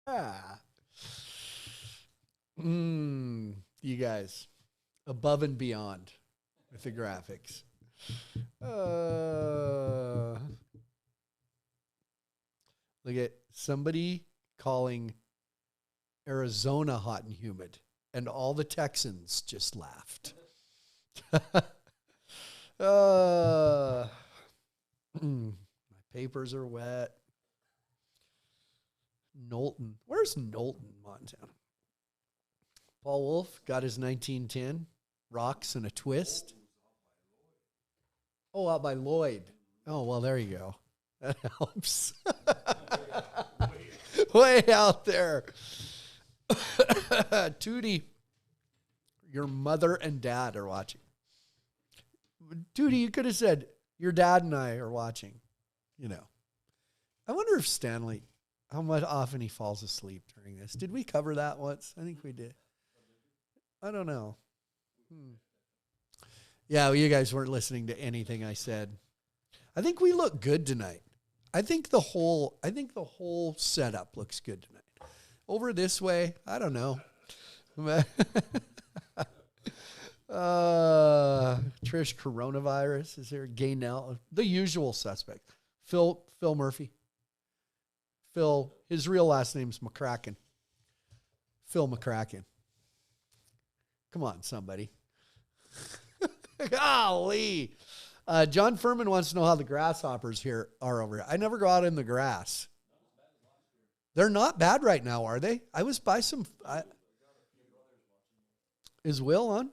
Ah. You guys, above and beyond with the graphics. Look at somebody calling Arizona hot and humid, and all the Texans just laughed. My papers are wet. Knowlton. Where's Knowlton, Montana? Paul Wolf got his 1910. Rocks and a twist. Oh, out by Lloyd. Oh, well, there you go. That helps. Way out there. Tootie, your mother and dad are watching. Tootie, you could have said, your dad and I are watching. You know. I wonder if Stanley, how much often he falls asleep during this. Did we cover that once? I think we did. I don't know. Yeah, well, you guys weren't listening to anything I said. I think we look good tonight. I think the whole setup looks good tonight. Over this way, I don't know. Trish, coronavirus is there. Gaynell, the usual suspect. Phil Murphy. Phil, his real last name's McCracken. Phil McCracken. Come on, somebody. Golly. John Furman wants to know how the grasshoppers here are over here. I never go out in the grass. They're not bad right now, are they? I was by some. Is Will on?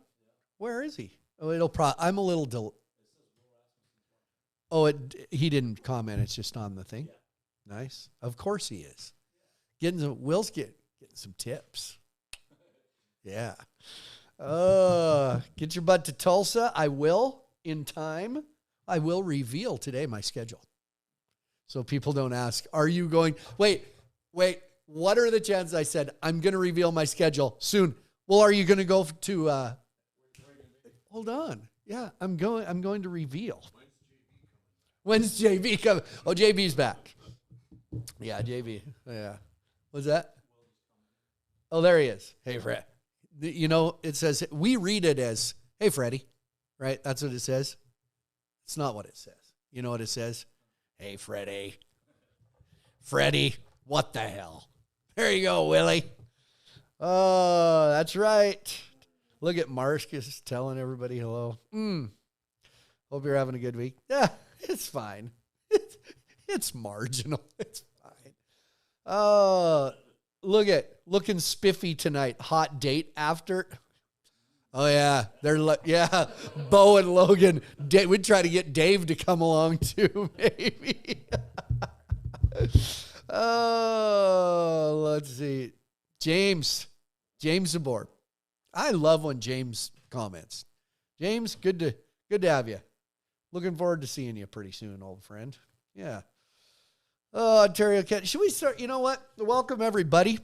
Where is he? Oh, I'm a little. He didn't comment. It's just on the thing. Nice. Of course he is. Will's getting some tips. Yeah. Get your butt to Tulsa. I will in time. I will reveal today my schedule. So people don't ask, are you going? Wait. What are the chances I said, I'm going to reveal my schedule soon? Well, are you going to go to, hold on. Yeah, I'm going to reveal. When's JV coming? Oh, JV's back. Yeah, JV. Yeah. What's that? Oh, there he is. Hey, Fred. You know, it says, we read it as, hey, Freddie, right? That's what it says. It's not what it says. You know what it says? Hey, Freddie. Freddie, what the hell? There you go, Willie. Oh, that's right. Look at Marcus telling everybody hello. Hope you're having a good week. Yeah, it's fine. It's marginal. It's fine. Looking spiffy tonight. Hot date after. Oh yeah, Bo and Logan. We'd try to get Dave to come along too, maybe. Oh, let's see. James aboard. I love when James comments. James, good to have you. Looking forward to seeing you pretty soon, old friend. Yeah. Oh, Ontario Cat. Should we start? You know what? Welcome, everybody.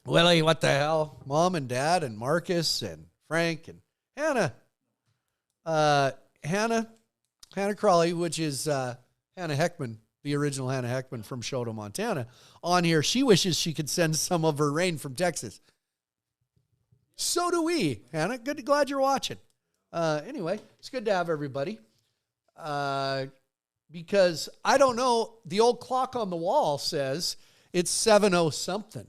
Willie, what the hell? Mom and Dad and Marcus and Frank and Hannah. Hannah Crawley, which is Hannah Heckman, the original Hannah Heckman from Shoto, Montana, on here. She wishes she could send some of her rain from Texas. So do we, Hannah. Glad you're watching. Anyway, it's good to have everybody. Because I don't know, the old clock on the wall says it's 7:00 something.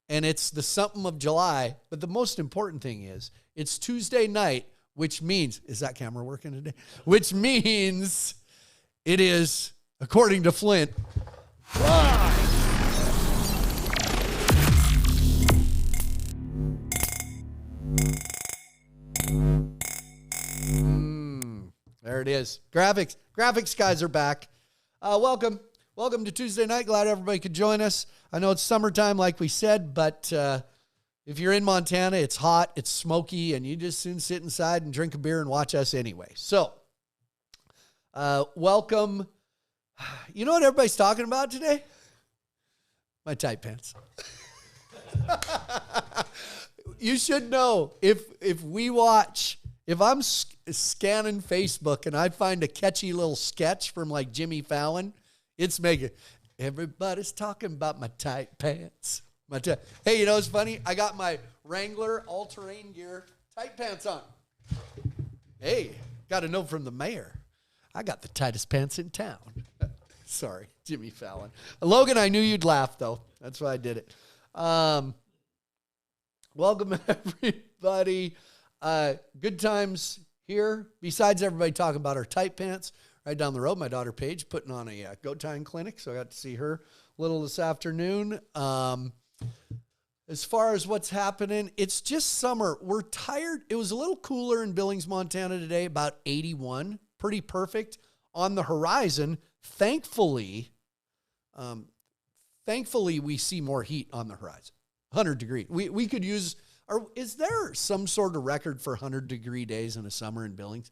And it's the something of July. But the most important thing is it's Tuesday night, which means, is that camera working today? Which means it is, according to Flint, live. There it is. Graphics guys are back. Welcome to Tuesday night. Glad everybody could join us. I know it's summertime, like we said, but if you're in Montana, it's hot, it's smoky, and you just soon sit inside and drink a beer and watch us anyway. So, welcome. You know what everybody's talking about today? My tight pants. You should know, if I'm scanning Facebook and I find a catchy little sketch from like Jimmy Fallon, it's making, Everybody's talking about my tight pants. Hey, you know what's funny? I got my Wrangler all-terrain gear tight pants on. Hey, got a note from the mayor. I got the tightest pants in town. Sorry, Jimmy Fallon. Logan, I knew you'd laugh, though. That's why I did it. Welcome, everybody. Good times here. Besides everybody talking about our tight pants, right down the road, my daughter Paige putting on a goat tying clinic, so I got to see her a little this afternoon. As far as what's happening, it's just summer. We're tired. It was a little cooler in Billings, Montana today, about 81. Pretty perfect on the horizon. Thankfully, we see more heat on the horizon. 100 degree. We could use, or is there some sort of record for 100-degree days in a summer in Billings?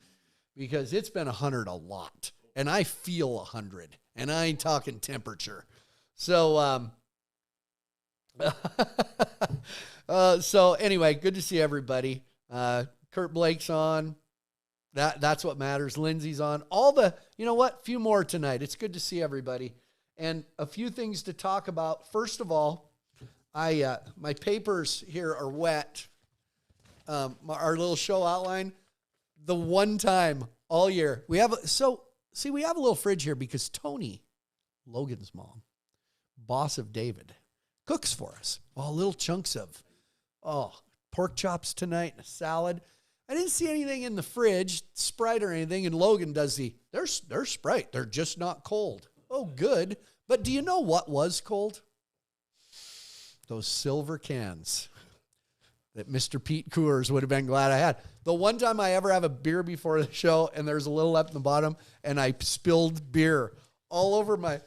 Because it's been 100 a lot, and I feel 100, and I ain't talking temperature. So, so anyway, good to see everybody. Kurt Blake's on. That's what matters. Lindsay's on. You know what? Few more tonight. It's good to see everybody. And a few things to talk about. First of all, my papers here are wet. Our little show outline. The one time all year we have a little fridge here because Tony, Logan's mom, boss of David, cooks for us. little chunks of pork chops tonight and a salad. I didn't see anything in the fridge, Sprite or anything, and Logan does they're Sprite. They're just not cold. Oh, good. But do you know what was cold? Those silver cans that Mr. Pete Coors would have been glad I had. The one time I ever have a beer before the show and there's a little left in the bottom and I spilled beer all over my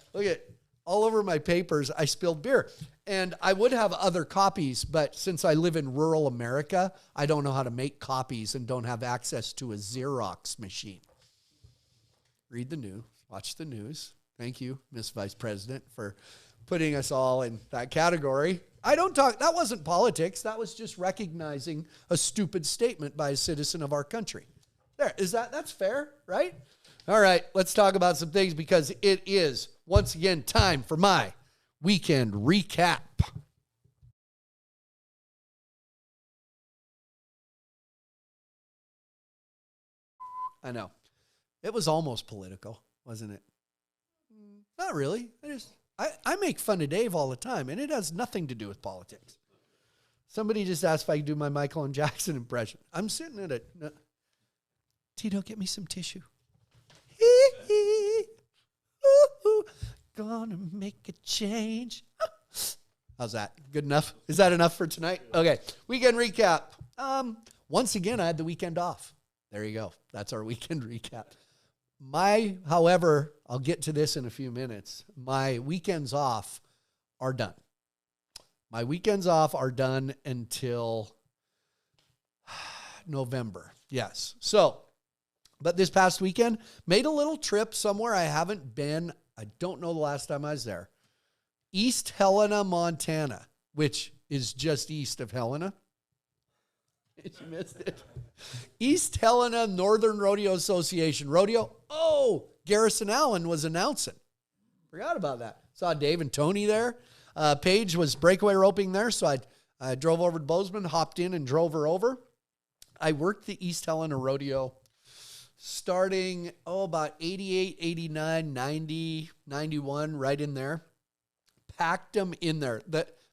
papers. I spilled beer. And I would have other copies, but since I live in rural America, I don't know how to make copies and don't have access to a Xerox machine. Read the news, watch the news. Thank you, Miss Vice President, for putting us all in that category. That wasn't politics. That was just recognizing a stupid statement by a citizen of our country. That's fair, right? All right, let's talk about some things because it is, once again, time for my weekend recap. I know. It was almost political, wasn't it? Not really. I make fun of Dave all the time, and it has nothing to do with politics. Somebody just asked if I could do my Michael and Jackson impression. I'm sitting at it. Tito, get me some tissue. Gonna make a change. How's that? Good enough? Is that enough for tonight? Okay. Weekend recap. Once again, I had the weekend off. There you go. That's our weekend recap. However, I'll get to this in a few minutes. My weekends off are done. My weekends off are done until November. Yes. So, but this past weekend, made a little trip somewhere I haven't been. I don't know the last time I was there. East Helena, Montana, which is just east of Helena. You missed it. East Helena Northern Rodeo Association. Rodeo. Oh, Garrison Allen was announcing. Forgot about that. Saw Dave and Tony there. Paige was breakaway roping there, so I drove over to Bozeman, hopped in and drove her over. I worked the East Helena Rodeo starting, about 88, 89, 90, 91, right in there. Packed them in there.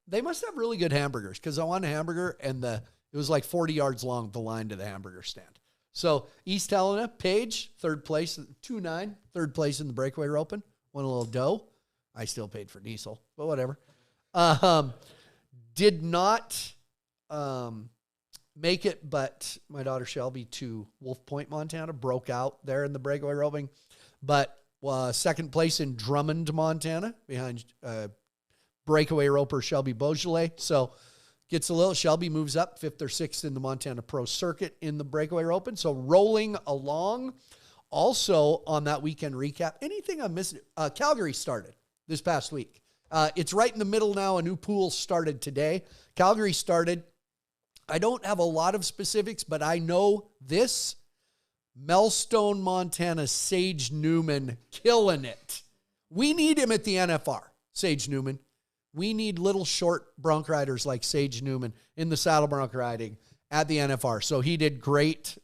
They must have really good hamburgers because I wanted a hamburger and it was like 40 yards long, the line to the hamburger stand. So East Helena, Paige, third place, 2-9, third place in the breakaway roping. Won a little dough. I still paid for diesel, but whatever. Did not make it, but my daughter Shelby to Wolf Point, Montana, broke out there in the breakaway roping. But second place in Drummond, Montana, behind breakaway roper Shelby Beaujolais. So gets a little, Shelby moves up 5th or 6th in the Montana Pro Circuit in the breakaway open. So rolling along. Also on that weekend recap, anything I'm missing? Calgary started this past week. It's right in the middle now. A new pool started today. Calgary started. I don't have a lot of specifics, but I know this. Melstone, Montana, Sage Newman killing it. We need him at the NFR. Sage Newman. We need little short bronc riders like Sage Newman in the saddle bronc riding at the NFR. So he did great.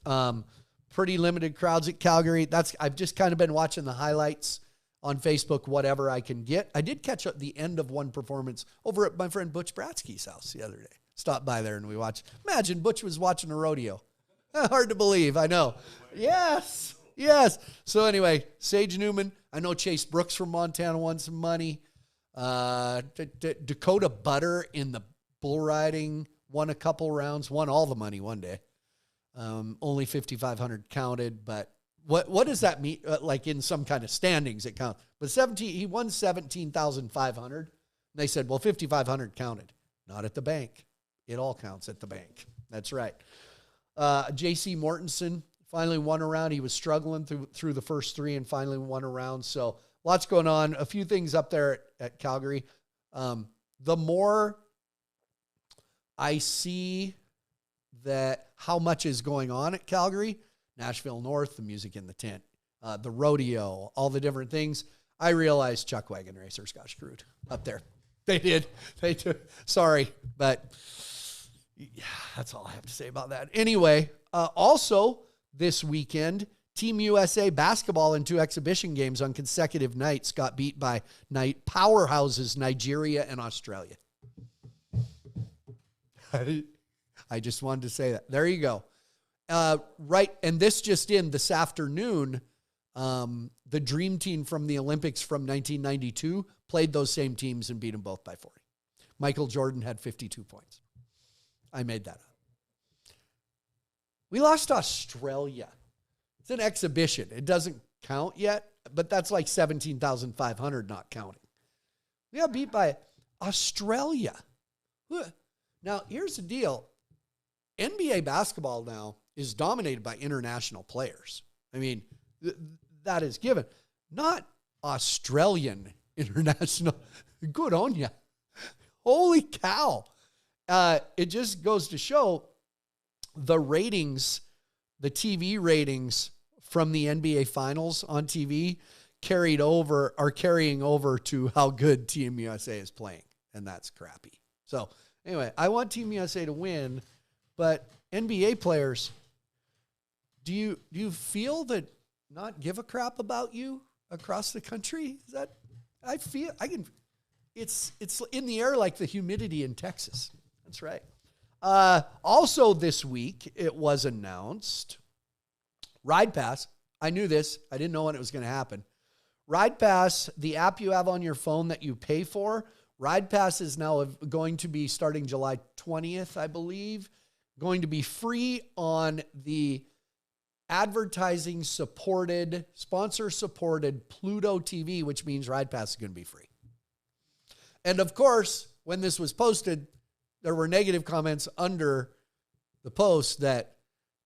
Pretty limited crowds at Calgary. I've just kind of been watching the highlights on Facebook, whatever I can get. I did catch up the end of one performance over at my friend Butch Bratsky's house the other day. Stopped by there and we watched. Imagine Butch was watching a rodeo. Hard to believe, I know. Yes. So anyway, Sage Newman. I know Chase Brooks from Montana won some money. Dakota Butter in the bull riding won a couple rounds, won all the money one day. Only 5,500 counted, but what does that mean? Like in some kind of standings, it counts. But he won 17,500. They said, well, 5,500 counted, not at the bank. It all counts at the bank. That's right. J.C. Mortensen finally won a round. He was struggling through the first three and finally won a round. So lots going on. A few things up there at Calgary. The more I see that how much is going on at Calgary, Nashville North, the music in the tent, the rodeo, all the different things, I realize Chuck Wagon Racers got screwed up there. They did. Sorry, but yeah, that's all I have to say about that. Anyway, also this weekend, Team USA basketball in 2 exhibition games on consecutive nights got beat by powerhouses Nigeria and Australia. I just wanted to say that. There you go. Right, and this just in this afternoon, the Dream Team from the Olympics from 1992 played those same teams and beat them both by 40. Michael Jordan had 52 points. I made that up. We lost Australia. It's an exhibition. It doesn't count yet, but that's like 17,500 not counting. We got beat by Australia. Now, here's the deal. NBA basketball now is dominated by international players. I mean, that is given. Not Australian international. Good on you. Holy cow. It just goes to show the ratings, the TV ratings from the NBA Finals on TV are carrying over to how good Team USA is playing, and that's crappy. So anyway, I want Team USA to win, but NBA players, do you feel that not give a crap about you across the country? Is that it's in the air like the humidity in Texas. That's right. Also this week, it was announced, Ride Pass. I knew this. I didn't know when it was going to happen. Ride Pass, the app you have on your phone that you pay for, Ride Pass is now going to be starting July 20th, I believe, going to be free on the advertising-supported, sponsor-supported Pluto TV, which means Ride Pass is going to be free. And of course, when this was posted, there were negative comments under the post that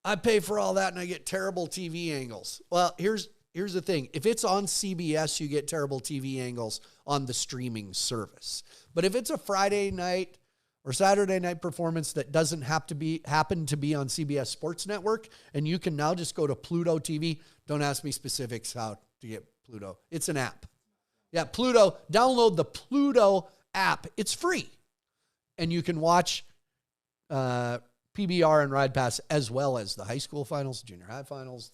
I pay for all that and I get terrible TV angles. Well, here's the thing. If it's on CBS, you get terrible TV angles on the streaming service. But if it's a Friday night or Saturday night performance that doesn't happen to be on CBS Sports Network, and you can now just go to Pluto TV, don't ask me specifics how to get Pluto. It's an app. Yeah, Pluto. Download the Pluto app. It's free. And you can watch PBR and Ride Pass as well as the high school finals, junior high finals,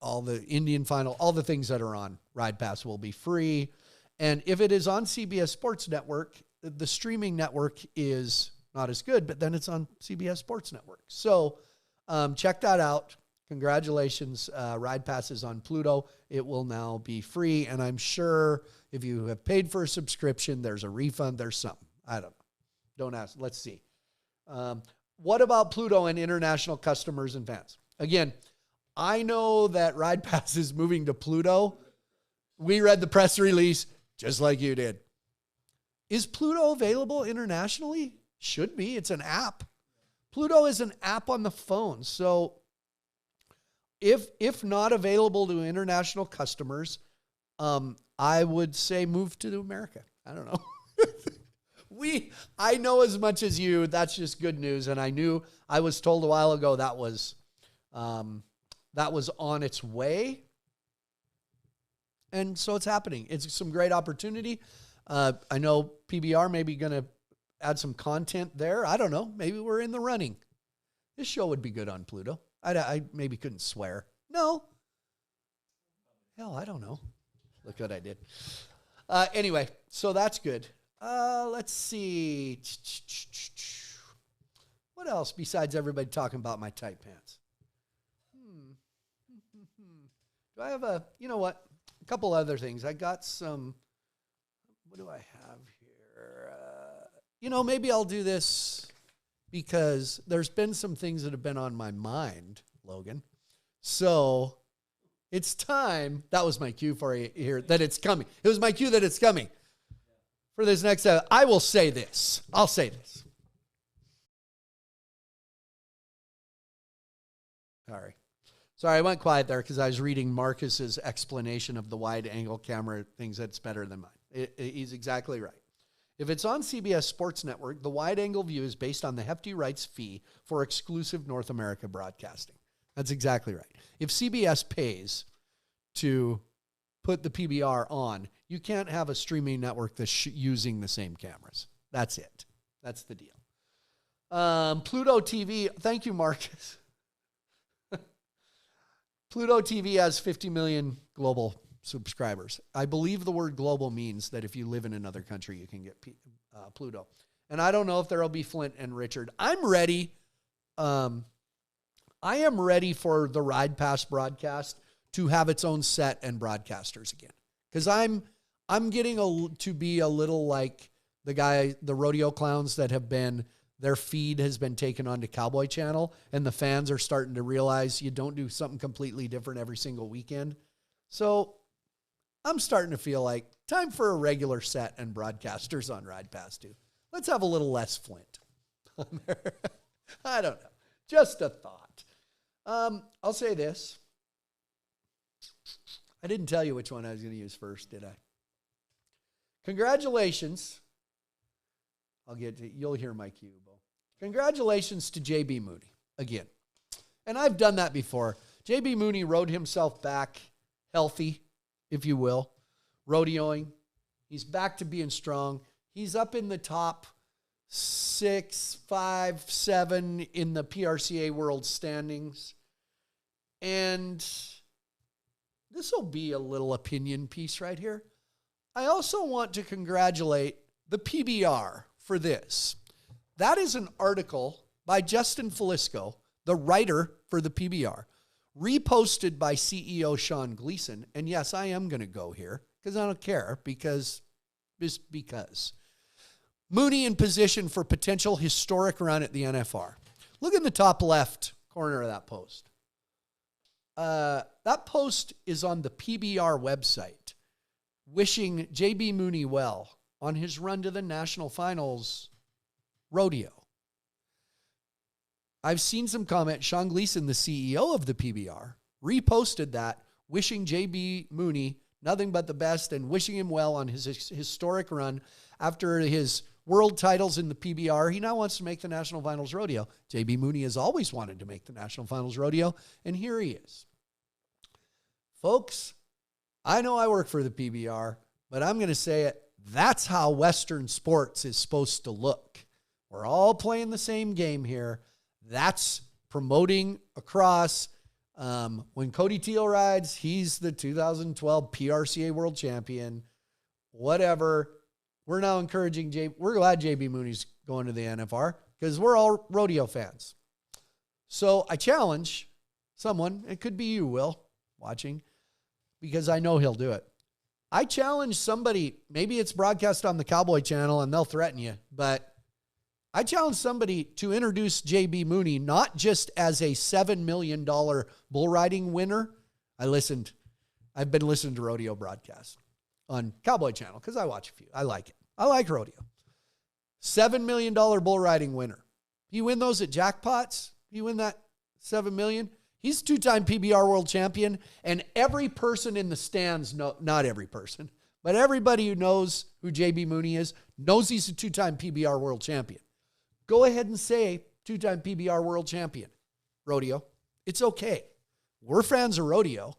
all the Indian final, all the things that are on Ride Pass will be free. And if it is on CBS Sports Network, the streaming network is not as good, but then it's on CBS Sports Network. So check that out. Congratulations. Ride Pass is on Pluto. It will now be free. And I'm sure if you have paid for a subscription, there's a refund. There's something. I don't know. Don't ask. Let's see. What about Pluto and international customers and fans? Again, I know that Ride Pass is moving to Pluto. We read the press release just like you did. Is Pluto available internationally? Should be. It's an app. Pluto is an app on the phone. So if not available to international customers, I would say move to America. I don't know. I know as much as you. That's just good news. And I was told a while ago that was on its way. And so it's happening. It's some great opportunity. I know PBR may be going to add some content there. I don't know. Maybe we're in the running. This show would be good on Pluto. I maybe couldn't swear. No. Hell, I don't know. Look what I did. Anyway, so that's good. Let's see. What else besides everybody talking about my tight pants? Do I have you know what? A couple other things. I got some, what do I have here? Maybe I'll do this because there's been some things that have been on my mind, Logan. So it's time. That was my cue for you here, that it's coming. It was my cue that it's coming. For this next, I will say this. I'll say this. Sorry, I went quiet there because I was reading Marcus's explanation of the wide-angle camera things that's better than mine. He's exactly right. If it's on CBS Sports Network, the wide-angle view is based on the hefty rights fee for exclusive North America broadcasting. That's exactly right. If CBS pays to put the PBR on, you can't have a streaming network that's using the same cameras. That's it. That's the deal. Pluto TV. Thank you, Marcus. Pluto TV has 50 million global subscribers. I believe the word global means that if you live in another country, you can get Pluto. And I don't know if there will be Flint and Richard. I'm ready. I am ready for the Ride Pass broadcast to have its own set and broadcasters again. Because I'm getting to be a little like the rodeo clowns that have been, their feed has been taken onto Cowboy Channel, and the fans are starting to realize you don't do something completely different every single weekend. So I'm starting to feel like time for a regular set and broadcasters on Ride Pass too. Let's have a little less Flint on there. I don't know. Just a thought. I'll say this. I didn't tell you which one I was going to use first, did I? Congratulations. You'll hear my cue, Bo. Congratulations to JB Mooney again. And I've done that before. JB Mooney rode himself back healthy, if you will, rodeoing. He's back to being strong. He's up in the top 6, 5, 7 in the PRCA world standings. And this will be a little opinion piece right here. I also want to congratulate the PBR for this. That is an article by Justin Falisco, the writer for the PBR, reposted by CEO Sean Gleason. And yes, I am going to go here because I don't care because. Mooney in position for potential historic run at the NFR. Look in the top left corner of that post. That post is on the PBR website, wishing JB Mooney well on his run to the national finals rodeo. I've seen some comments. Sean Gleason, the CEO of the PBR, reposted that, wishing JB Mooney nothing but the best and wishing him well on his historic run after his world titles in the PBR. He now wants to make the national finals rodeo. JB Mooney has always wanted to make the national finals rodeo, and here he is. Folks, I know I work for the PBR, but I'm going to say it. That's how Western sports is supposed to look. We're all playing the same game here. That's promoting across. When Cody Teal rides, he's the 2012 PRCA world champion. Whatever. We're now encouraging we're glad JB Mooney's going to the NFR because we're all rodeo fans. So I challenge someone, it could be you, Will, watching, because I know he'll do it. I challenge somebody, maybe it's broadcast on the Cowboy Channel and they'll threaten you, but I challenge somebody to introduce JB Mooney not just as a $7 million bull riding winner. I've been listening to rodeo broadcasts on Cowboy Channel because I watch a few. I like it. I like rodeo. $7 million bull riding winner. You win those at jackpots, you win that $7 million. He's two-time PBR world champion, and every person in the stands, not every person, but everybody who knows who JB Mooney is knows he's a two-time PBR world champion. Go ahead and say two-time PBR world champion. Rodeo. It's okay. We're fans of rodeo.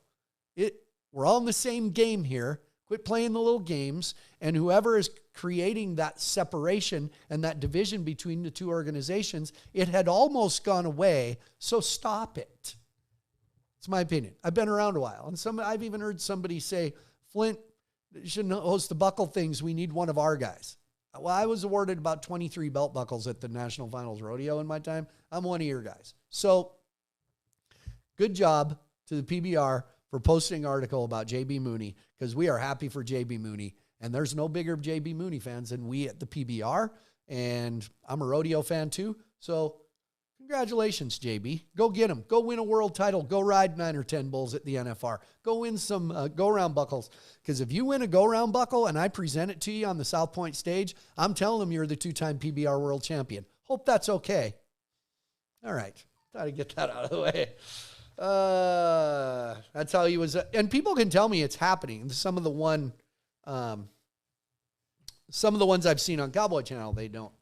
We're all in the same game here. Quit playing the little games. And whoever is creating that separation and that division between the two organizations, it had almost gone away. So stop it. It's my opinion. I've been around a while. And I've even heard somebody say, Flint shouldn't host the buckle things. We need one of our guys. Well, I was awarded about 23 belt buckles at the National Finals Rodeo in my time. I'm one of your guys. So good job to the PBR for posting an article about JB Mooney, because we are happy for JB Mooney. And there's no bigger JB Mooney fans than we at the PBR. And I'm a rodeo fan too. So congratulations, JB. Go get him. Go win a world title. Go ride 9 or 10 bulls at the NFR. Go win some go-round buckles. Because if you win a go-round buckle and I present it to you on the South Point stage, I'm telling them you're the 2-time PBR world champion. Hope that's okay. All right. Thought I'd get that out of the way. That's how he was. And people can tell me it's happening. Some of the ones I've seen on Cowboy Channel, they don't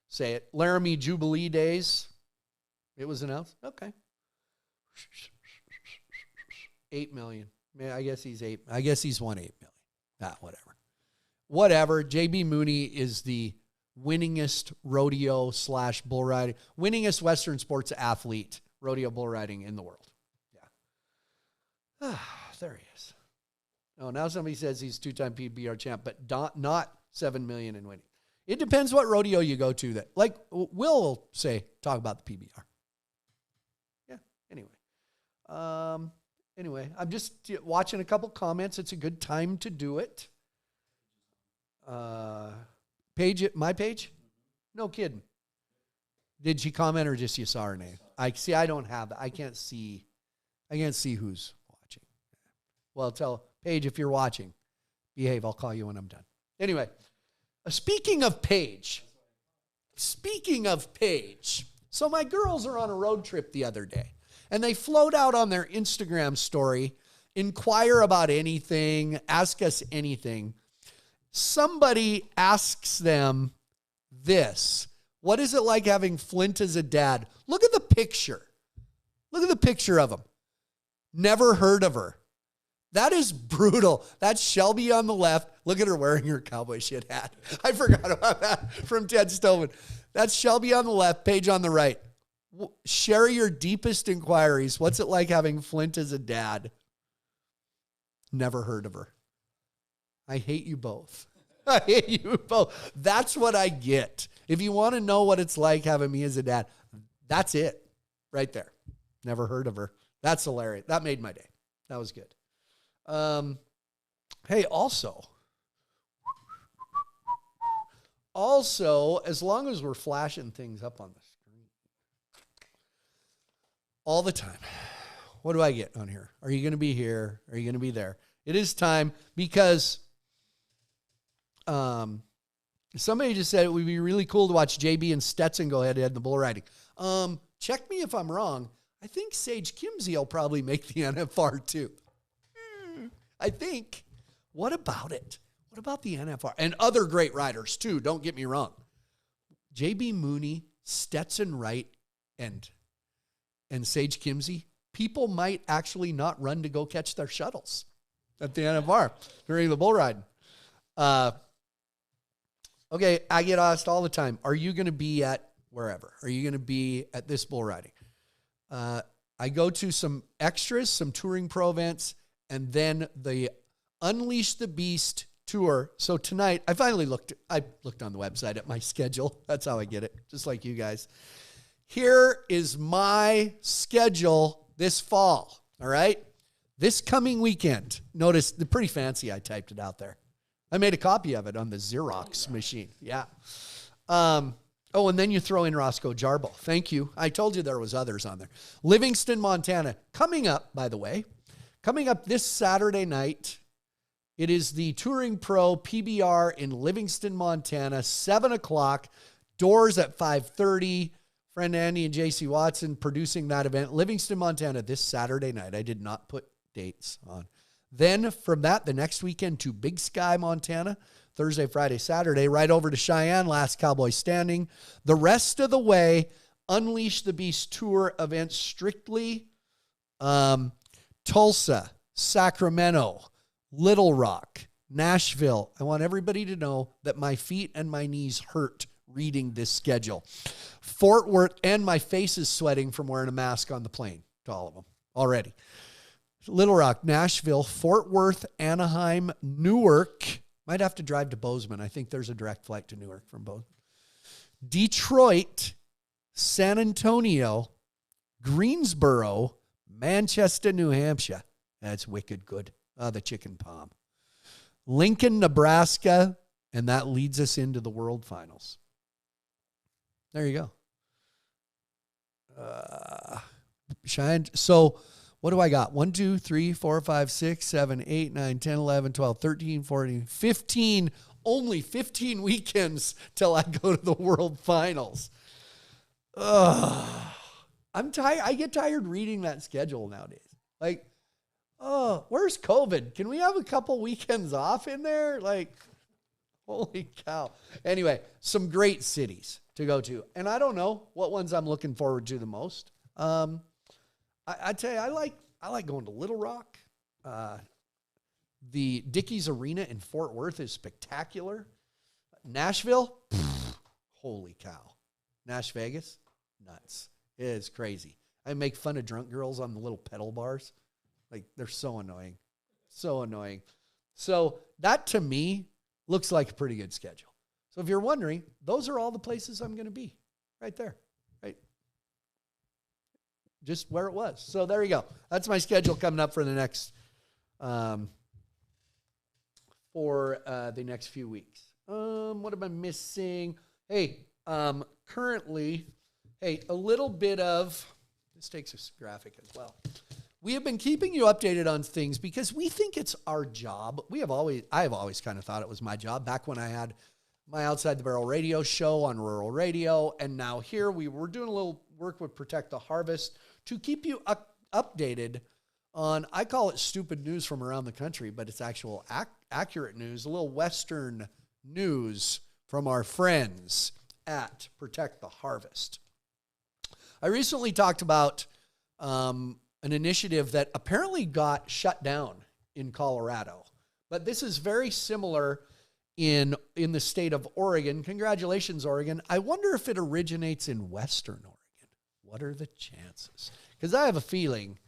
say it. Laramie Jubilee Days. It was announced. Okay. 8 million. Man, I guess he's won 8 million. Whatever. JB Mooney is the winningest rodeo / bull riding, winningest Western sports athlete, rodeo bull riding in the world. Yeah. There he is. Oh, now somebody says he's 2-time PBR champ, but not 7 million in winning. It depends what rodeo you go to. That, like Will say, talk about the PBR. Yeah. Anyway, I'm just watching a couple comments. It's a good time to do it. Paige, my page? No kidding. Did she comment or just you saw her name? I don't have that. I can't see who's watching. Well, tell Paige if you're watching. Behave. I'll call you when I'm done. Anyway, speaking of Paige. So my girls are on a road trip the other day, and they float out on their Instagram story, inquire about anything, ask us anything. Somebody asks them this: what is it like having Flint as a dad? Look at the picture. Look at the picture of him. Never heard of her. That is brutal. That's Shelby on the left. Look at her wearing her cowboy shit hat. I forgot about that from Ted Stoneman. That's Shelby on the left, Paige on the right. Share your deepest inquiries. What's it like having Flint as a dad? Never heard of her. I hate you both. I hate you both. That's what I get. If you want to know what it's like having me as a dad, that's it right there. Never heard of her. That's hilarious. That made my day. That was good. Hey, also, as long as we're flashing things up on the screen all the time, what do I get on here? Are you going to be here? Are you going to be there? It is time, because somebody just said it would be really cool to watch JB and Stetson go head to head in the bull riding. Check me if I'm wrong. I think Sage Kimsey will probably make the NFR too. I think. What about it? What about the NFR? And other great riders too, don't get me wrong. JB Mooney, Stetson Wright, and Sage Kimsey, people might actually not run to go catch their shuttles at the NFR during the bull riding. Okay, I get asked all the time, are you going to be at wherever? Are you going to be at this bull riding? I go to some extras, some touring pro events, and then the Unleash the Beast tour. So tonight, I looked on the website at my schedule. That's how I get it, just like you guys. Here is my schedule this fall, all right? This coming weekend. Notice, the pretty fancy, I typed it out there. I made a copy of it on the Xerox machine. Yeah. Oh, and then you throw in Roscoe Jarbo. Thank you. I told you there was others on there. Livingston, Montana. Coming up, by the way, this Saturday night, it is the Touring Pro PBR in Livingston, Montana, 7 o'clock. Doors at 5:30. Friend Andy and JC Watson producing that event. Livingston, Montana, this Saturday night. I did not put dates on. Then from that, the next weekend to Big Sky, Montana. Thursday, Friday, Saturday, right over to Cheyenne, last Cowboy standing. The rest of the way, Unleash the Beast tour events strictly. Tulsa, Sacramento, Little Rock, Nashville. I want everybody to know that my feet and my knees hurt reading this schedule. Fort Worth, and my face is sweating from wearing a mask on the plane to all of them already. Little Rock, Nashville, Fort Worth, Anaheim, Newark. Might have to drive to Bozeman. I think there's a direct flight to Newark from Bozeman. Detroit, San Antonio, Greensboro, Manchester, New Hampshire. That's wicked good. The chicken palm. Lincoln, Nebraska, and that leads us into the World Finals. There you go. So what do I got? 1, 2, 3, 4, 5, 6, 7, 8, 9, 10, 11, 12, 13, 14, 15. Only 15 weekends till I go to the World Finals. I'm tired. I get tired reading that schedule nowadays. Like, where's COVID? Can we have a couple weekends off in there? Like, holy cow. Anyway, some great cities to go to. And I don't know what ones I'm looking forward to the most. I tell you, I like going to Little Rock. The Dickies Arena in Fort Worth is spectacular. Nashville, holy cow. Nash Vegas, nuts. It is crazy. I make fun of drunk girls on the little pedal bars. Like, they're so annoying. So annoying. So that, to me, looks like a pretty good schedule. So if you're wondering, those are all the places I'm going to be. Right there. Right. Just where it was. So there you go. That's my schedule coming up for the next few weeks. What am I missing? Hey, currently, a little bit of, this takes a graphic as well. We have been keeping you updated on things because we think it's our job. I have always kind of thought it was my job back when I had my Outside the Barrel radio show on rural radio. And now here we were doing a little work with Protect the Harvest to keep you updated on, I call it stupid news from around the country, but it's actual accurate news, a little Western news from our friends at Protect the Harvest. I recently talked about an initiative that apparently got shut down in Colorado, but this is very similar in the state of Oregon. Congratulations, Oregon. I wonder if it originates in Western Oregon. What are the chances? Because I have a feeling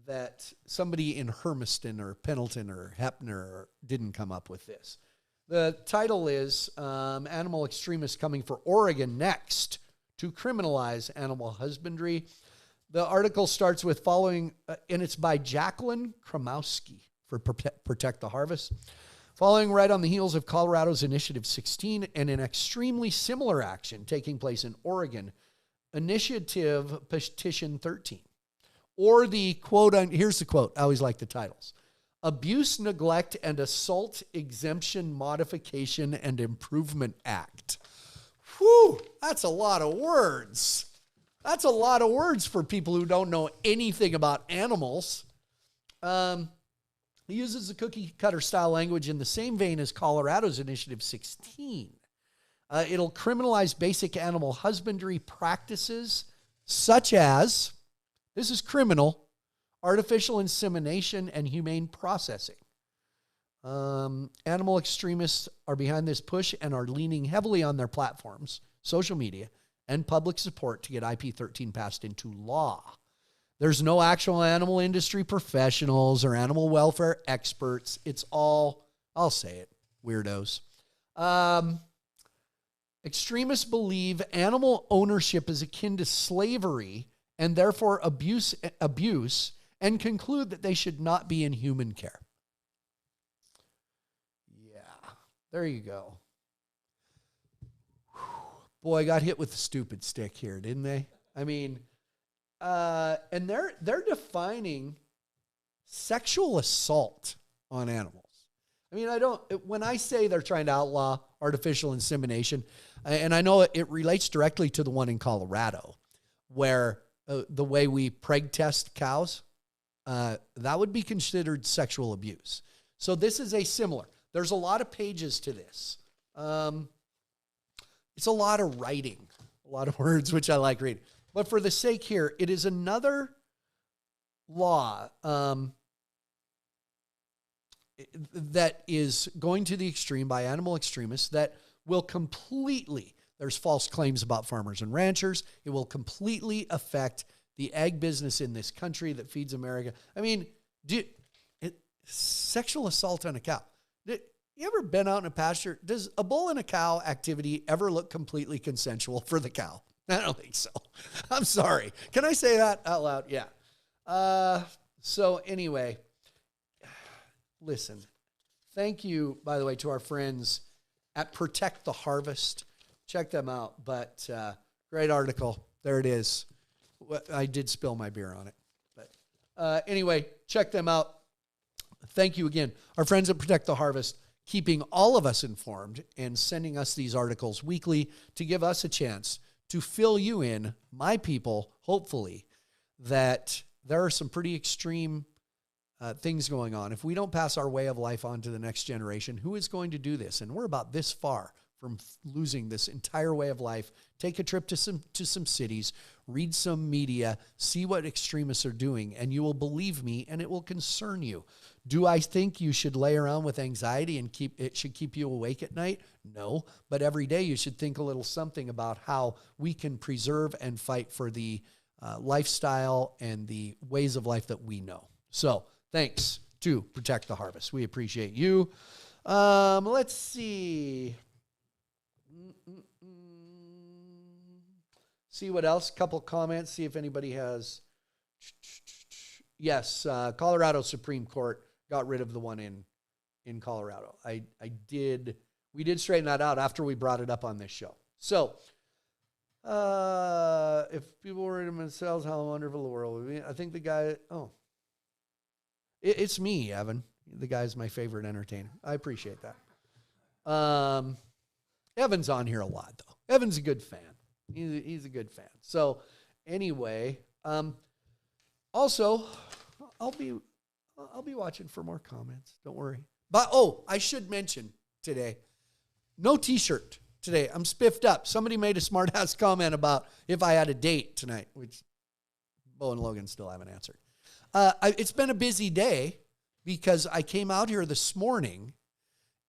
that somebody in Hermiston or Pendleton or Heppner didn't come up with this. The title is Animal Extremists Coming for Oregon Next to Criminalize Animal Husbandry. The article starts with following, and it's by Jacqueline Kramowski for Protect the Harvest. Following right on the heels of Colorado's Initiative 16 and an extremely similar action taking place in Oregon, Initiative Petition 13. Or the quote, here's the quote, I always like the titles. Abuse, Neglect, and Assault Exemption Modification and Improvement Act. Whew, that's a lot of words. That's a lot of words for people who don't know anything about animals. He uses the cookie-cutter style language in the same vein as Colorado's Initiative 16. It'll criminalize basic animal husbandry practices such as, this is criminal, artificial insemination and humane processing. Animal extremists are behind this push and are leaning heavily on their platforms, social media, and public support to get IP13 passed into law. There's no actual animal industry professionals or animal welfare experts. It's all, I'll say it, weirdos. Extremists believe animal ownership is akin to slavery and therefore abuse, and conclude that they should not be in human care. Yeah, there you go. Boy, I got hit with the stupid stick here, didn't they? I mean, and they're defining sexual assault on animals. I mean, when I say they're trying to outlaw artificial insemination, and I know it relates directly to the one in Colorado, where the way we preg test cows, that would be considered sexual abuse. So this is a similar. There's a lot of pages to this. It's a lot of writing, a lot of words, which I like reading. But for the sake here, it is another law that is going to the extreme by animal extremists that will completely, there's false claims about farmers and ranchers. It will completely affect the ag business in this country that feeds America. I mean, sexual assault on a cow. You ever been out in a pasture? Does a bull and a cow activity ever look completely consensual for the cow? I don't think so. I'm sorry. Can I say that out loud? Yeah. So anyway, listen, thank you, by the way, to our friends at Protect the Harvest. Check them out. But great article. There it is. I did spill my beer on it. But anyway, check them out. Thank you again. Our friends at Protect the Harvest, keeping all of us informed and sending us these articles weekly to give us a chance to fill you in, my people, hopefully, that there are some pretty extreme things going on. If we don't pass our way of life on to the next generation, who is going to do this? And we're about this far from losing this entire way of life. Take a trip to some cities, read some media, see what extremists are doing, and you will believe me, and it will concern you. Do I think you should lay around with anxiety and it should keep you awake at night? No, but every day you should think a little something about how we can preserve and fight for the lifestyle and the ways of life that we know. So thanks to Protect the Harvest. We appreciate you. Let's see. See what else? Couple comments. See if anybody has. Yes, Colorado Supreme Court got rid of the one in Colorado. We did straighten that out after we brought it up on this show. So, if people were in themselves, how wonderful the world would be. I think the guy, it's me, Evan. The guy's my favorite entertainer. I appreciate that. Evan's on here a lot, though. Evan's a good fan. He's a good fan. So, anyway, also, I'll be watching for more comments. Don't worry. But, I should mention today, no t-shirt today. I'm spiffed up. Somebody made a smart-ass comment about if I had a date tonight, which Bo and Logan still haven't answered. It's been a busy day because I came out here this morning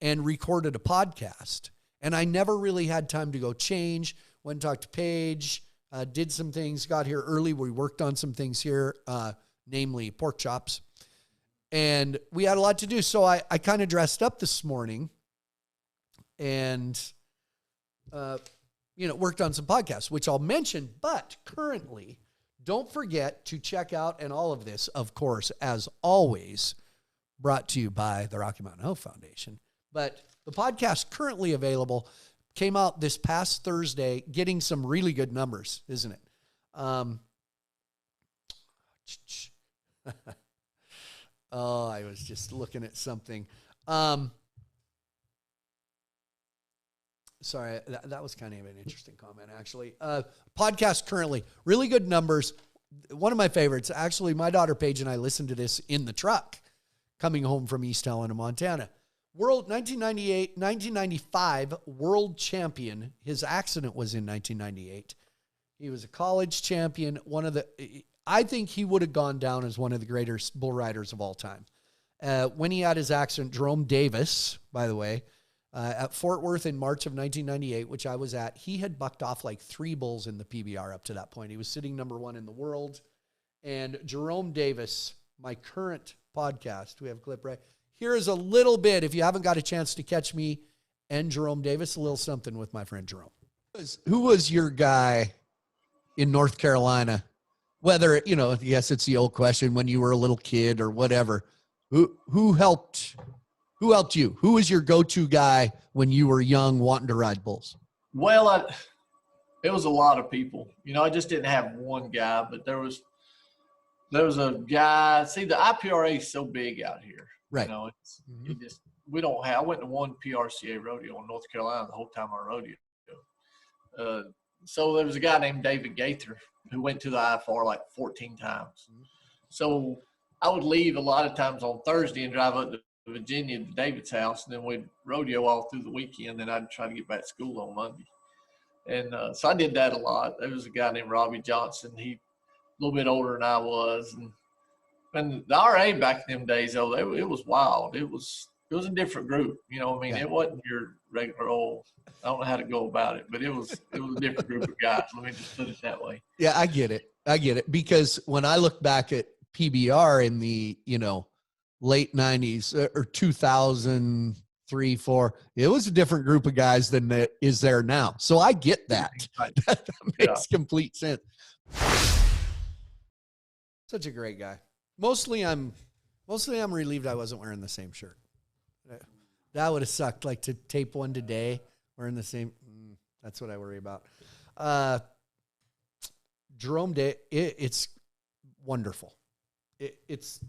and recorded a podcast, and I never really had time to go change. Went and talked to Paige, did some things, got here early. We worked on some things here, namely pork chops. And we had a lot to do. So I kind of dressed up this morning and, worked on some podcasts, which I'll mention. But currently, don't forget to check out, and all of this, of course, as always, brought to you by the Rocky Mountain Health Foundation. But the podcast currently available came out this past Thursday, getting some really good numbers, isn't it? I was just looking at something. Sorry, that was kind of an interesting comment, actually. Podcast currently, really good numbers. One of my favorites, actually, my daughter Paige and I listened to this in the truck coming home from East Helena, Montana. 1995 world champion. His accident was in 1998. He was a college champion. I think he would have gone down as one of the greatest bull riders of all time. When he had his accident, Jerome Davis, by the way, at Fort Worth in March of 1998, which I was at, he had bucked off like 3 bulls in the PBR up to that point. He was sitting number 1 in the world. And Jerome Davis, my current podcast, we have a clip right here is a little bit, if you haven't got a chance to catch me and Jerome Davis, a little something with my friend Jerome. Who was your guy in North Carolina? Whether, yes, it's the old question, when you were a little kid or whatever. Who helped you? Who was your go-to guy when you were young wanting to ride bulls? Well, it was a lot of people. I just didn't have one guy, but there was a guy. See, the IPRA is so big out here. Right. We don't have. I went to one PRCA rodeo in North Carolina the whole time I rodeo. So there was a guy named David Gaither who went to the IFR like 14 times. Mm-hmm. So I would leave a lot of times on Thursday and drive up to Virginia to David's house, and then we'd rodeo all through the weekend. Then I'd try to get back to school on Monday. And so I did that a lot. There was a guy named Robbie Johnson. He a little bit older than I was, and And the RA back in them days, though, it was wild. It was a different group. You know, I mean, it wasn't your regular old. I don't know how to go about it, but it was a different group of guys. Let me just put it that way. Yeah, I get it. Because when I look back at PBR in the, late 90s or 2003, 4, it was a different group of guys than that is there now. So I get that. Right. That makes complete sense. Such a great guy. Mostly I'm relieved I wasn't wearing the same shirt. That would have sucked, like to tape one today wearing the same. That's what I worry about. Jerome Day, it's wonderful. It's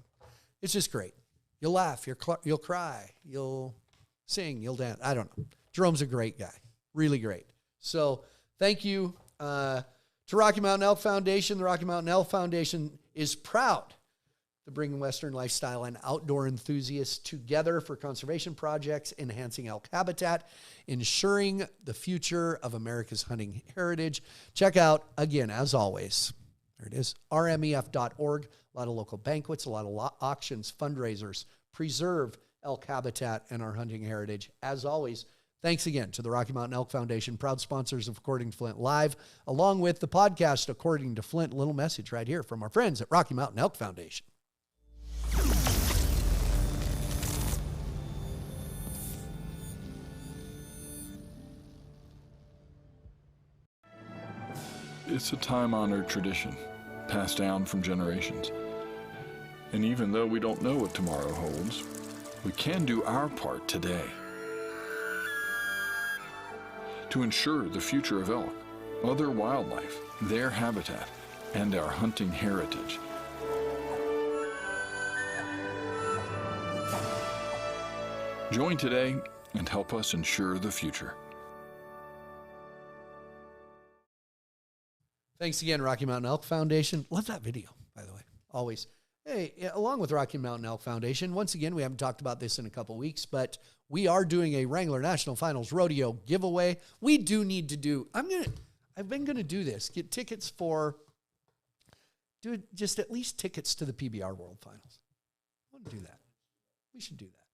just great. You'll laugh, you'll cry, you'll sing, you'll dance. I don't know. Jerome's a great guy, really great. So thank you to Rocky Mountain Elk Foundation. The Rocky Mountain Elk Foundation is proud to bring Western lifestyle and outdoor enthusiasts together for conservation projects, enhancing elk habitat, ensuring the future of America's hunting heritage. Check out, again, as always, there it is, rmef.org. A lot of local banquets, a lot of auctions, fundraisers, preserve elk habitat and our hunting heritage. As always, thanks again to the Rocky Mountain Elk Foundation, proud sponsors of According to Flint Live, along with the podcast According to Flint. A little message right here from our friends at Rocky Mountain Elk Foundation. It's a time-honored tradition, passed down from generations. And even though we don't know what tomorrow holds, we can do our part today to ensure the future of elk, other wildlife, their habitat, and our hunting heritage. Join today and help us ensure the future. Thanks again, Rocky Mountain Elk Foundation. Love that video, by the way, always. Hey, along with Rocky Mountain Elk Foundation, once again, we haven't talked about this in a couple weeks, but we are doing a Wrangler National Finals Rodeo giveaway. We do need to do, I've been going to do this, get tickets just at least tickets to the PBR World Finals. I want to do that. We should do that.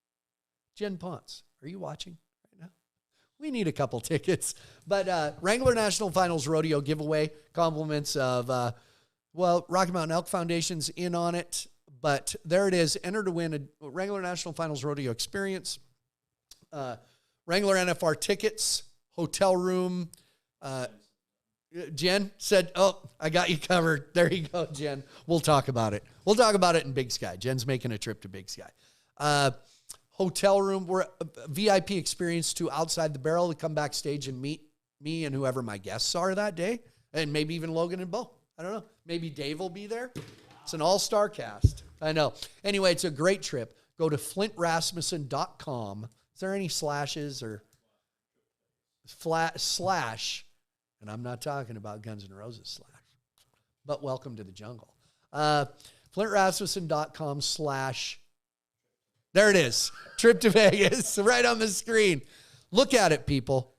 Jen Ponce, are you watching right now? We need a couple tickets. But Wrangler National Finals Rodeo giveaway, compliments of, Rocky Mountain Elk Foundation's in on it. But there it is. Enter to win a Wrangler National Finals Rodeo experience. Wrangler NFR tickets, hotel room. Jen said, I got you covered. There you go, Jen. We'll talk about it. We'll talk about it in Big Sky. Jen's making a trip to Big Sky. Hotel room, we're a VIP experience to Outside the Barrel to come backstage and meet me and whoever my guests are that day. And maybe even Logan and Bo. I don't know. Maybe Dave will be there. It's an all-star cast. I know. Anyway, it's a great trip. Go to flintrasmussen.com. Is there any slashes or slash? And I'm not talking about Guns N' Roses slash. But welcome to the jungle. flintrasmussen.com/ there it is. Trip to Vegas, right on the screen. Look at it, people.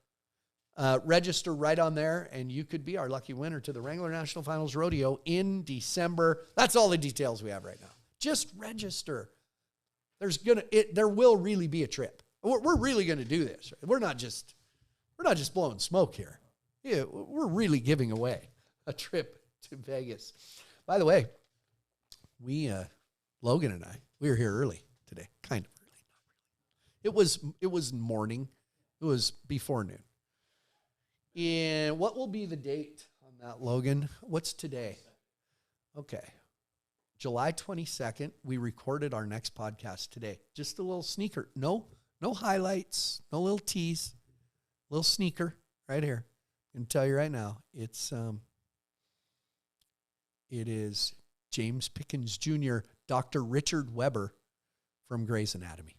Register right on there, and you could be our lucky winner to the Wrangler National Finals Rodeo in December. That's all the details we have right now. Just register. There will really be a trip. We're really going to do this. We're not just blowing smoke here. Yeah, we're really giving away a trip to Vegas. By the way, Logan and I, we were here early today, kind of early, not really. It was morning. It was before noon. And what will be the date on that, Logan? What's today? Okay. July 22nd. We recorded our next podcast today. Just a little sneaker. No highlights, no little tease. Little sneaker right here. I can tell you right now, it is James Pickens Jr., Dr. Richard Weber from Grey's Anatomy.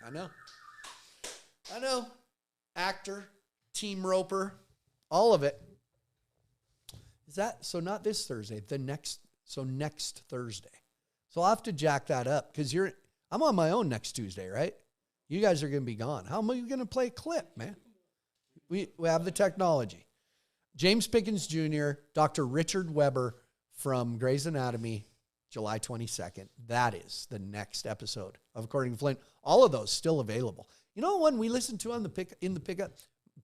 I know. Actor, team roper, all of it. Is that, so not this Thursday, next Thursday. So I'll have to jack that up because I'm on my own next Tuesday, right? You guys are going to be gone. How am I going to play a clip, man? We have the technology. James Pickens Jr., Dr. Richard Weber from Grey's Anatomy. July 22nd. That is the next episode of According to Flint. All of those still available. You know one we listened to on the pickup?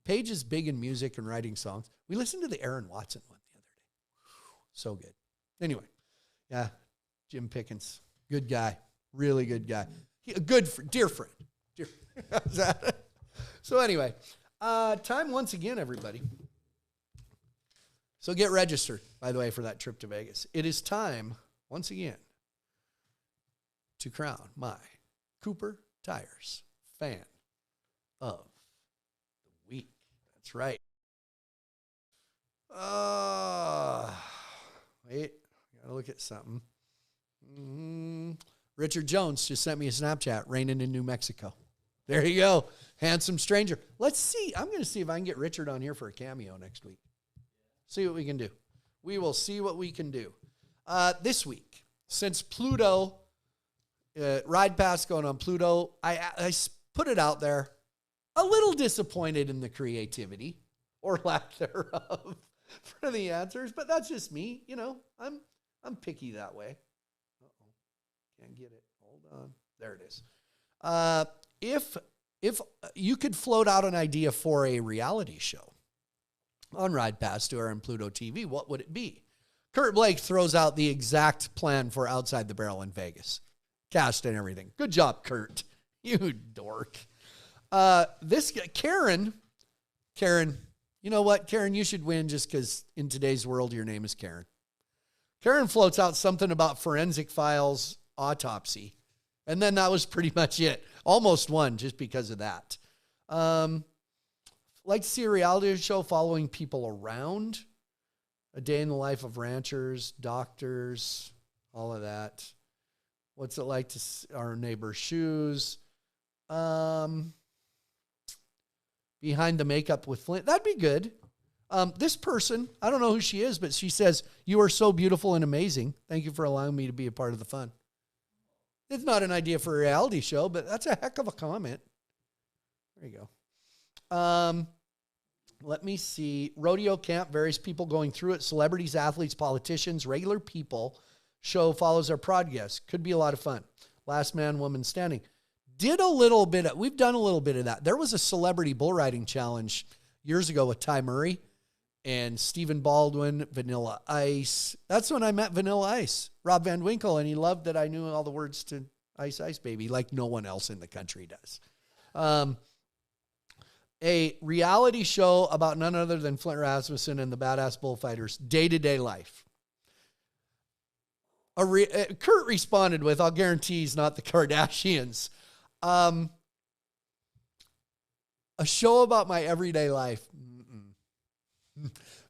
Paige is big in music and writing songs. We listened to the Aaron Watson one the other day. So good. Anyway, yeah, Jim Pickens, good guy, really good guy. Dear friend. So anyway, time once again, everybody. So get registered, by the way, for that trip to Vegas. It is time, once again, to crown my Cooper Tires fan of the week. That's right. Wait, gotta look at something. Richard Jones just sent me a Snapchat, raining in New Mexico. There you go. Handsome stranger. Let's see. I'm going to see if I can get Richard on here for a cameo next week. See what we can do. We will see what we can do. This week, since Pluto, Ride Pass going on Pluto, I put it out there. A little disappointed in the creativity or lack thereof for the answers, but that's just me. You know, I'm picky that way. Uh-oh. Can't get it. Hold on. There it is. If you could float out an idea for a reality show on Ride Pass or on Pluto TV, what would it be? Kurt Blake throws out the exact plan for Outside the Barrel in Vegas. Cast and everything. Good job, Kurt. You dork. This Karen, you know what? Karen, you should win just because in today's world, your name is Karen. Karen floats out something about Forensic Files autopsy. And then that was pretty much it. Almost won just because of that. Like to see a reality show following people around. A day in the life of ranchers, doctors, all of that. What's it like to see our neighbor's shoes? Behind the makeup with Flint. That'd be good. This person, I don't know who she is, but she says, "You are so beautiful and amazing. Thank you for allowing me to be a part of the fun." It's not an idea for a reality show, but that's a heck of a comment. There you go. Let me see. Rodeo camp, various people going through it. Celebrities, athletes, politicians, regular people. Show follows our progress. Could be a lot of fun. Last man, woman standing. We've done a little bit of that. There was a celebrity bull riding challenge years ago with Ty Murray and Stephen Baldwin, Vanilla Ice. That's when I met Vanilla Ice, Rob Van Winkle, and he loved that I knew all the words to Ice Ice Baby like no one else in the country does. A reality show about none other than Flint Rasmussen and the Badass Bullfighters' day-to-day life. Kurt responded with, "I'll guarantee he's not the Kardashians." A show about my everyday life.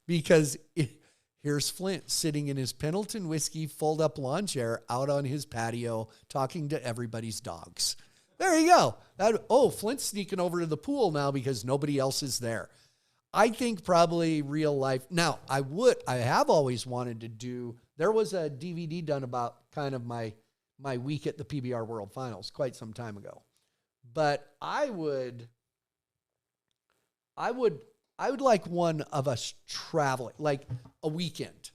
Because here's Flint sitting in his Pendleton whiskey fold-up lawn chair out on his patio talking to everybody's dogs. There you go. Flint's sneaking over to the pool now because nobody else is there. I think probably real life. Now, I have always wanted to do, there was a DVD done about kind of my week at the PBR World Finals quite some time ago. But I would like one of us traveling, like a weekend.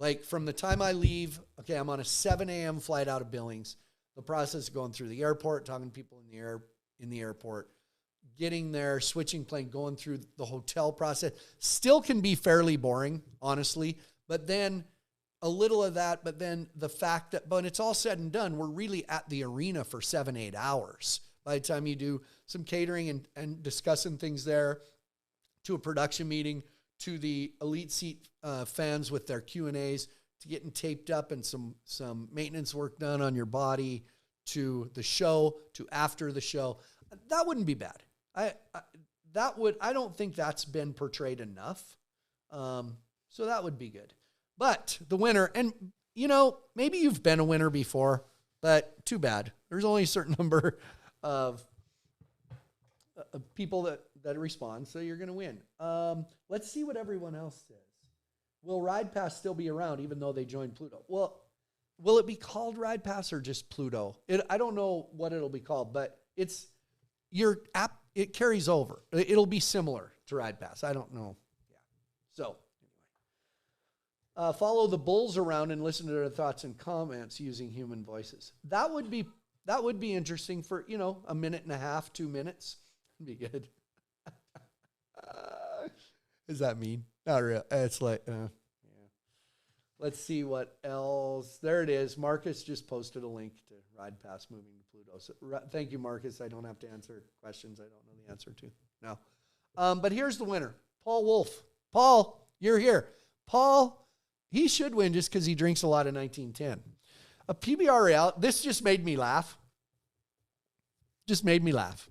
Like from the time I leave, okay, I'm on a 7 a.m. flight out of Billings. The process of going through the airport, talking to people in the airport, getting there, switching plane, going through the hotel process, still can be fairly boring, honestly. But then a little of that, but then the fact that, when it's all said and done, we're really at the arena for 7-8 hours. By the time you do some catering and discussing things there, to a production meeting, to the Elite Seat fans with their Q&As, to getting taped up and some maintenance work done on your body, to the show, to after the show. That wouldn't be bad. I don't think that's been portrayed enough. So that would be good. But the winner, and you know, maybe you've been a winner before, but too bad. There's only a certain number of people that respond, so you're going to win. Let's see what everyone else says. Will Ride Pass still be around even though they joined Pluto? Well, will it be called Ride Pass or just Pluto? I don't know what it'll be called, but it's your app. It carries over. It'll be similar to Ride Pass. I don't know. Yeah. So Follow the bulls around and listen to their thoughts and comments using human voices. That would be interesting for, a minute and a half, 2 minutes. It'd be good. Does that mean? Not real. It's like, yeah. Let's see what else. There it is. Marcus just posted a link to Ride Pass moving to Pluto. So, thank you, Marcus. I don't have to answer questions I don't know the answer to. No. But here's the winner. Paul Wolf. Paul, you're here. Paul, he should win just because he drinks a lot of 1910. A PBR out. This just made me laugh. Just made me laugh.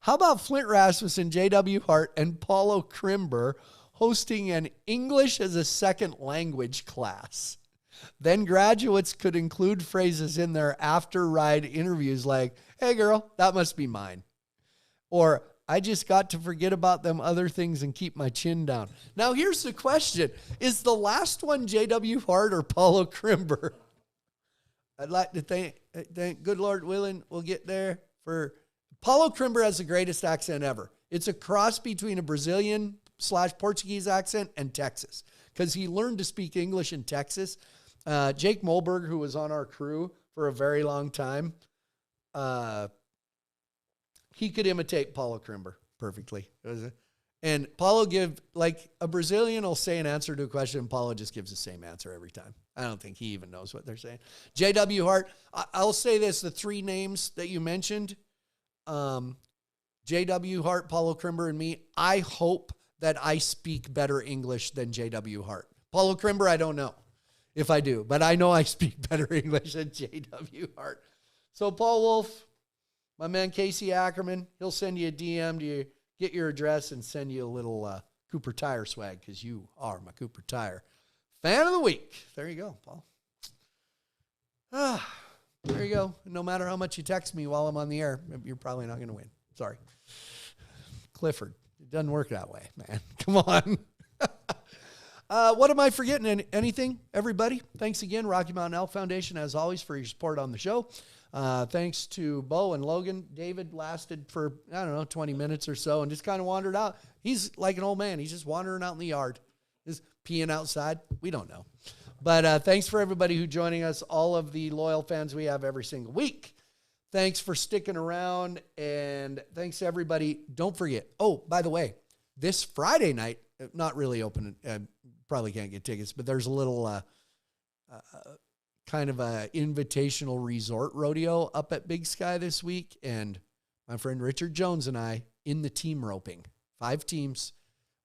How about Flint Rasmussen, J.W. Hart, and Paulo Crimber hosting an English as a second language class? Then graduates could include phrases in their after-ride interviews like, "Hey girl, that must be mine." Or, "I just got to forget about them other things and keep my chin down." Now here's the question. Is the last one J.W. Hart or Paulo Crimber? I'd like to think, good Lord willing, we'll get there. For Paulo Crimber has the greatest accent ever. It's a cross between a Brazilian/Portuguese accent and Texas, because he learned to speak English in Texas. Jake Molberg, who was on our crew for a very long time, he could imitate Paulo Crimber perfectly. And Paulo like a Brazilian will say an answer to a question, and Paulo just gives the same answer every time. I don't think he even knows what they're saying. J.W. Hart, I'll say this, the three names that you mentioned, J.W. Hart, Paulo Crimber, and me, I hope that I speak better English than J.W. Hart. Paulo Crimber, I don't know if I do, but I know I speak better English than J.W. Hart. So Paul Wolf, my man Casey Ackerman, he'll send you a DM to get your address and send you a little Cooper Tire swag, because you are my Cooper Tire fan of the week. There you go, Paul. There you go. No matter how much you text me while I'm on the air, you're probably not going to win. Sorry. Clifford. It doesn't work that way, man. Come on. What am I forgetting? Anything? Everybody, thanks again, Rocky Mountain Elk Foundation, as always, for your support on the show. Thanks to Bo and Logan. David lasted for, 20 minutes or so and just kind of wandered out. He's like an old man. He's just wandering out in the yard, just peeing outside. We don't know. But thanks for everybody who joining us, all of the loyal fans we have every single week. Thanks for sticking around, and thanks to everybody. Don't forget, by the way, this Friday night, not really open, probably can't get tickets, but there's a little kind of a invitational resort rodeo up at Big Sky this week, and my friend Richard Jones and I in the team roping. 5 teams.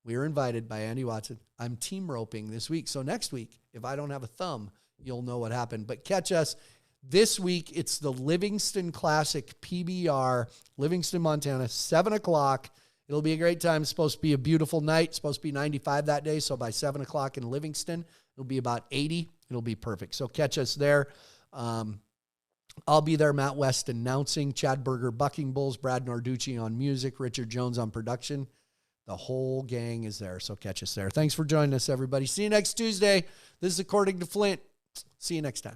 We were invited by Andy Watson. I'm team roping this week. So next week, if I don't have a thumb, you'll know what happened. But catch us this week. It's the Livingston Classic PBR, Livingston, Montana, 7 o'clock. It'll be a great time. It's supposed to be a beautiful night. It's supposed to be 95 that day. So by 7 o'clock in Livingston, it'll be about 80. It'll be perfect. So catch us there. I'll be there. Matt West announcing, Chad Berger bucking bulls, Brad Narducci on music, Richard Jones on production. The whole gang is there. So catch us there. Thanks for joining us, everybody. See you next Tuesday. This is According to Flint. See you next time.